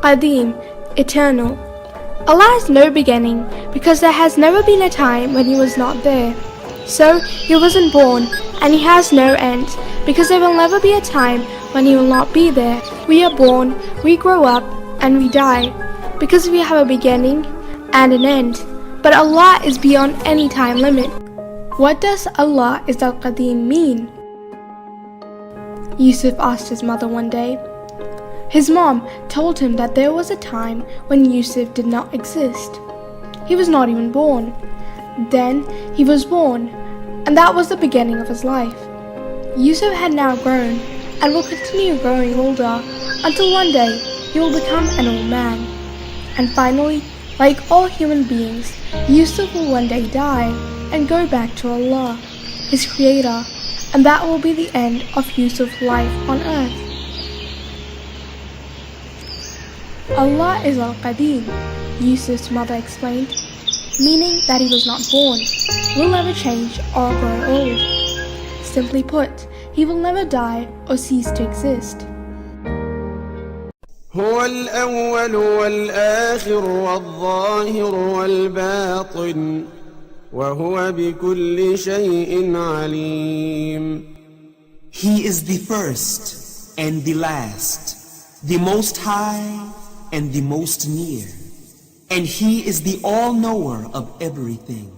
Qadeem, eternal. Allah has no beginning because there has never been a time when He was not there. So He wasn't born, and He has no end because there will never be a time when He will not be there. We are born, we grow up, and we die because we have a beginning and an end. But Allah is beyond any time limit. What does Allah is al-Qadeem mean? Yusuf asked his mother one day. His mom told him that there was a time when Yusuf did not exist. He was not even born. Then he was born, and that was the beginning of his life. Yusuf had now grown and will continue growing older until one day he will become an old man. And finally, like all human beings, Yusuf will one day die and go back to Allah, His Creator, and that will be the end of Yusuf's life on earth. Allah is al-Qadeem, Yusuf's mother explained, meaning that he was not born, will never change or grow old. Simply put, he will never die or cease to exist. هو الأول والآخر والظاهر والباطن وهو بكل شيء عليم. He is the first and the last, the most high and the most near, and He is the all-knower of everything.